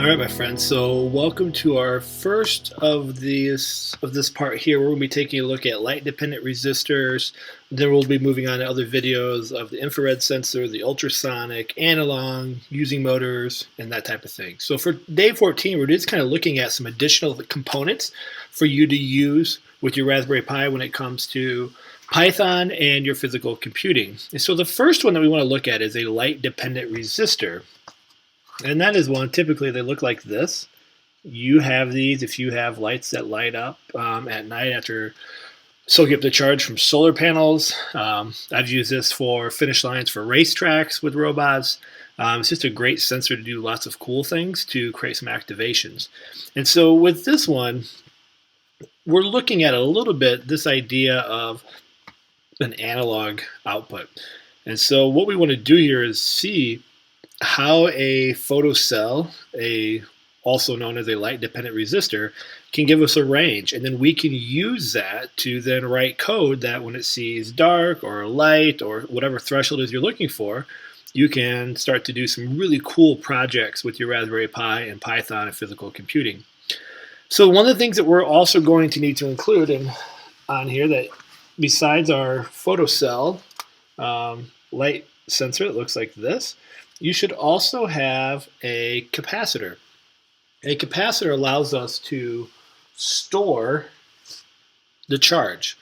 All right, my friends. So, welcome to our first of this part here. We're going to be taking a look at light-dependent resistors. Then we'll be moving on to other videos of the infrared sensor, the ultrasonic, analog, using motors, and that type of thing. So, for day 14, we're just kind of looking at some additional components for you to use with your Raspberry Pi when it comes to Python and your physical computing. And so, the first one that we want to look at is a light-dependent resistor. And that is one, typically they look like this. You have these if you have lights that light up at night after soaking up the charge from solar panels. I've used this for finish lines for racetracks with robots. It's just a great sensor to do lots of cool things to create some activations. And so with this one, we're looking at a little bit this idea of an analog output. And so what we want to do here is see how a photocell, also known as a light-dependent resistor, can give us a range. And then we can use that to then write code that when it sees dark or light or whatever threshold is you're looking for, you can start to do some really cool projects with your Raspberry Pi and Python and physical computing. So one of the things that we're also going to need to include on here, that besides our photocell light sensor, it looks like this, you should also have a capacitor. A capacitor allows us to store the charge.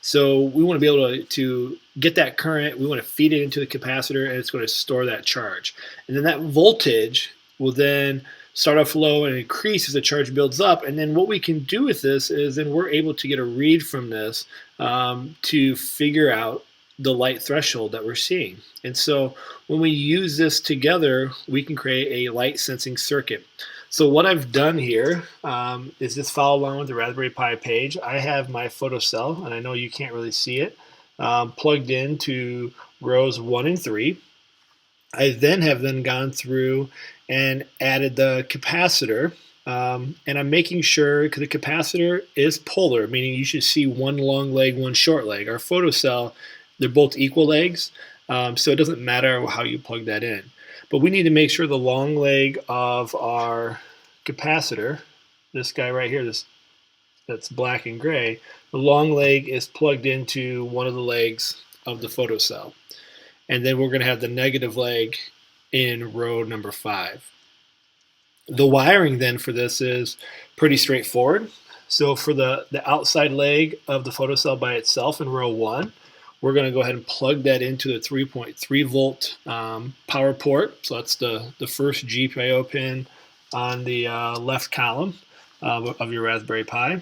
So we want to be able to get that current, we want to feed it into the capacitor, and it's going to store that charge. And then that voltage will then start off low and increase as the charge builds up. And then what we can do with this is then we're able to get a read from this to figure out the light threshold that we're seeing. And so when we use this together, we can create a light sensing circuit. So what I've done here is just follow along with the Raspberry Pi page. I have my photocell, and I know you can't really see it, plugged into rows 1 and 3. I then have gone through and added the capacitor, and I'm making sure, because the capacitor is polar, meaning you should see one long leg, one short leg. Our photocell, they're both equal legs, so it doesn't matter how you plug that in. But we need to make sure the long leg of our capacitor, this guy right here, that's black and gray, the long leg is plugged into one of the legs of the photocell. And then we're going to have the negative leg in row number 5. The wiring then for this is pretty straightforward. So for the outside leg of the photocell by itself in row 1, we're going to go ahead and plug that into the 3.3 volt power port. So that's the first GPIO pin on the left column of your Raspberry Pi.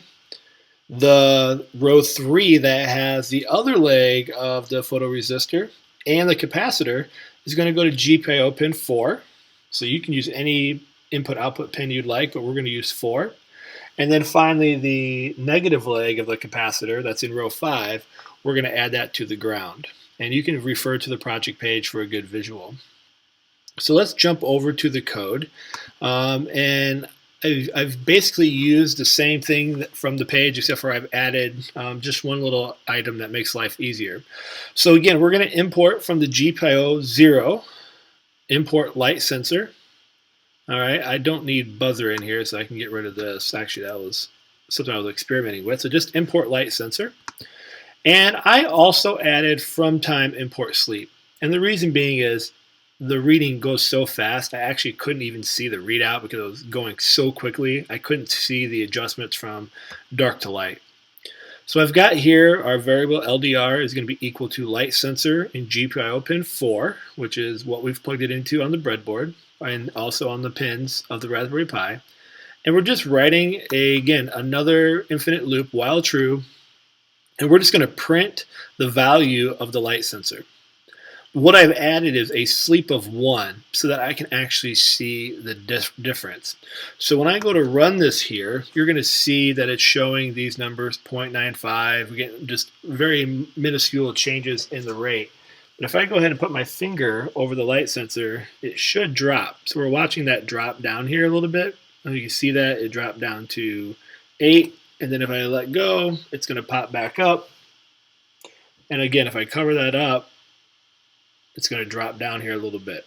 The row 3 that has the other leg of the photoresistor and the capacitor is going to go to GPIO pin 4. So you can use any input-output pin you'd like, but we're going to use 4. And then finally, the negative leg of the capacitor that's in row 5, we're going to add that to the ground. And you can refer to the project page for a good visual. So let's jump over to the code. And I've basically used the same thing from the page, except for I've added just one little item that makes life easier. So again, we're going to import from the GPIO 0, import light sensor. All right, I don't need buzzer in here, so I can get rid of this. Actually, that was something I was experimenting with. So just import light sensor. And I also added from time import sleep. And the reason being is the reading goes so fast, I actually couldn't even see the readout because it was going so quickly. I couldn't see the adjustments from dark to light. So I've got here our variable LDR is going to be equal to light sensor in GPIO pin 4, which is what we've plugged it into on the breadboard and also on the pins of the Raspberry Pi. And we're just writing, again, another infinite loop while true. And we're just going to print the value of the light sensor. What I've added is a sleep of 1 so that I can actually see the difference. So when I go to run this here, you're going to see that it's showing these numbers, 0.95. We get just very minuscule changes in the rate. But if I go ahead and put my finger over the light sensor, it should drop. So we're watching that drop down here a little bit. And you can see that it dropped down to 8. And then if I let go, it's going to pop back up. And again, if I cover that up, it's going to drop down here a little bit.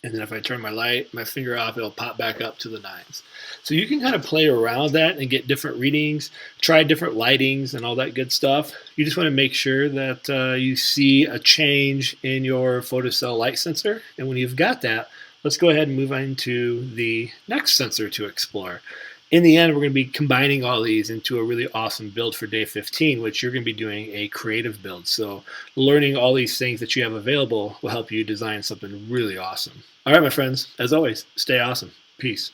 And then if I turn my finger off, it'll pop back up to the 9s. So you can kind of play around that and get different readings, try different lightings and all that good stuff. You just want to make sure that you see a change in your photocell light sensor. And when you've got that, let's go ahead and move on to the next sensor to explore. In the end, we're going to be combining all these into a really awesome build for day 15, which you're going to be doing a creative build. So learning all these things that you have available will help you design something really awesome. All right, my friends, as always, stay awesome. Peace.